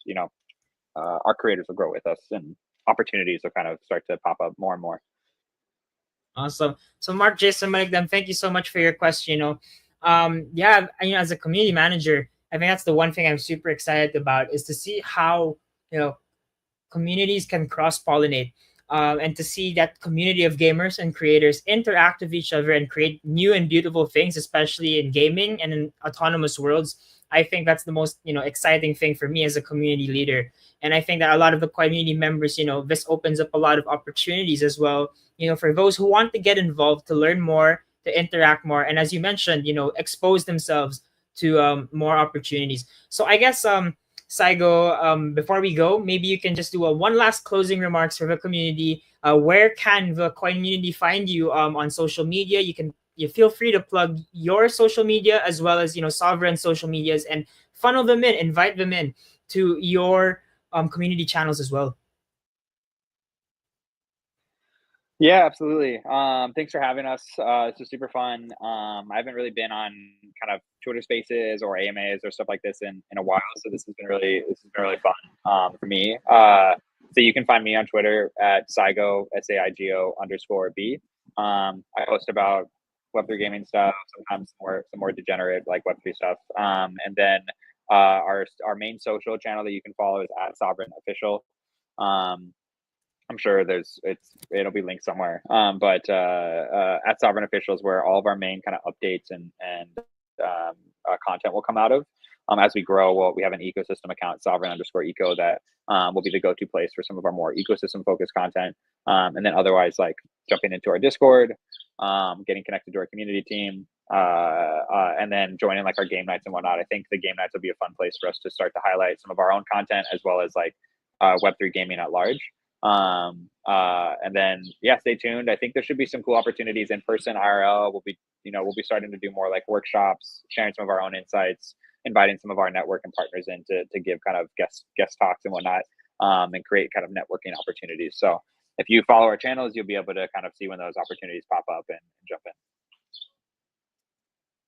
our creators will grow with us, and opportunities will kind of start to pop up more and more. Awesome. So Mark, Jason, Malikdam, thank you so much for your question. Yeah, as a community manager, I think that's the one thing I'm super excited about, is to see how communities can cross-pollinate, and to see that community of gamers and creators interact with each other and create new and beautiful things, especially in gaming and in autonomous worlds. I think that's the most exciting thing for me as a community leader. And I think that a lot of the community members, this opens up a lot of opportunities as well, for those who want to get involved, to learn more, to interact more, and as you mentioned, expose themselves to more opportunities. So I guess Saigo, before we go, maybe you can just do one last closing remarks for the community. Where can the COINMUNITY find you on social media? You feel free to plug your social media as well as SOVRUN social medias, and funnel them in, invite them in to your community channels as well. Yeah, absolutely. Thanks for having us. It's just super fun. I haven't really been on kind of Twitter Spaces or AMAs or stuff like this in a while, so this has been really fun for me. So you can find me on Twitter at Saigo SAIGO_B. I post about Web3 gaming stuff, sometimes some more degenerate like Web3 stuff, and then our main social channel that you can follow is at SOVRUN Official. I'm sure it'll be linked somewhere. But at SOVRUN Official is where all of our main kind of updates and content will come out of. As we grow, we have an ecosystem account, SOVRUN_eco, that will be the go-to place for some of our more ecosystem-focused content. And then otherwise, like jumping into our Discord, getting connected to our community team, and then joining like our game nights and whatnot. I think the game nights will be a fun place for us to start to highlight some of our own content, as well as like Web3 gaming at large. And then yeah, stay tuned. I think there should be some cool opportunities in person, IRL. We'll be starting to do more like workshops, sharing some of our own insights, inviting some of our network and partners in to give kind of guest talks and whatnot, and create kind of networking opportunities. So if you follow our channels, you'll be able to kind of see when those opportunities pop up and jump in.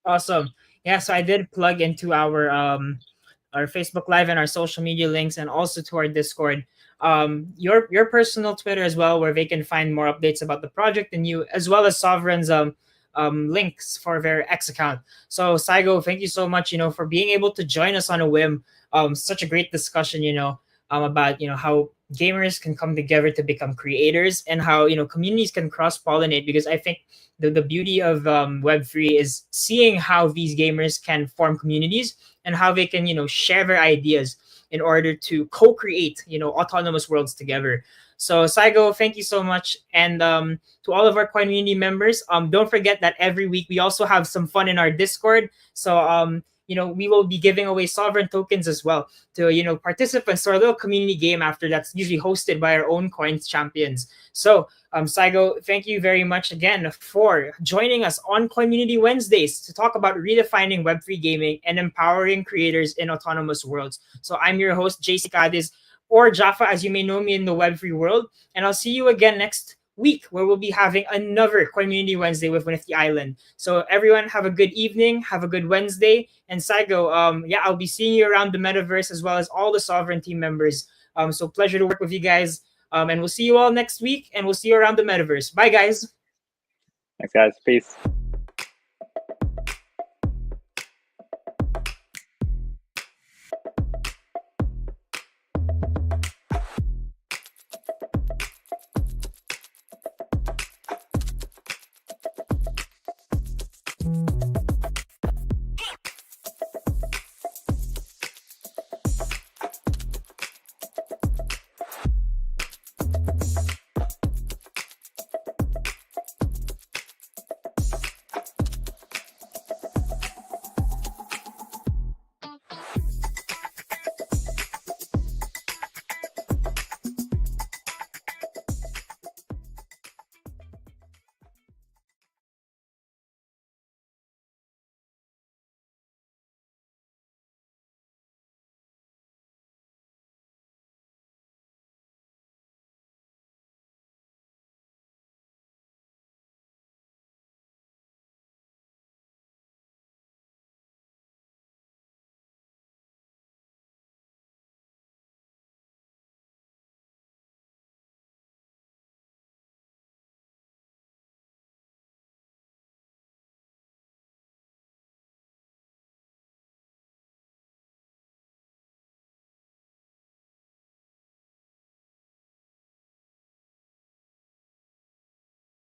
Awesome. Yeah, so I did plug into our Facebook Live and our social media links, and also to our Discord, your personal Twitter as well, where they can find more updates about the project, and you, as well as SOVRUN's links for their X account. So Saigo, thank you so much, for being able to join us on a whim. Such a great discussion, about how gamers can come together to become creators, and how communities can cross-pollinate, because I think the beauty of Web3 is seeing how these gamers can form communities, and how they can share their ideas in order to co-create autonomous worlds together. So Saigo, thank you so much. And to all of our COINMUNITY members, don't forget that every week we also have some fun in our Discord. So we will be giving away SOVRUN tokens as well to participants to our little community game after, that's usually hosted by our own coins champions. So Saigo, thank you very much again for joining us on COINMUNITY Wednesdays to talk about redefining Web3 gaming and empowering creators in autonomous worlds. So I'm your host, JC Cadiz, or Jaffa, as you may know me in the Web3 world. And I'll see you again next week, where we'll be having another COINMUNITY Wednesday with Nifty Island. So everyone, have a good evening, have a good Wednesday. And Saigo, I'll be seeing you around the metaverse, as well as all the SOVRUN team members. So pleasure to work with you guys. And we'll see you all next week, and we'll see you around the metaverse. Bye, guys. Thanks, guys. Peace.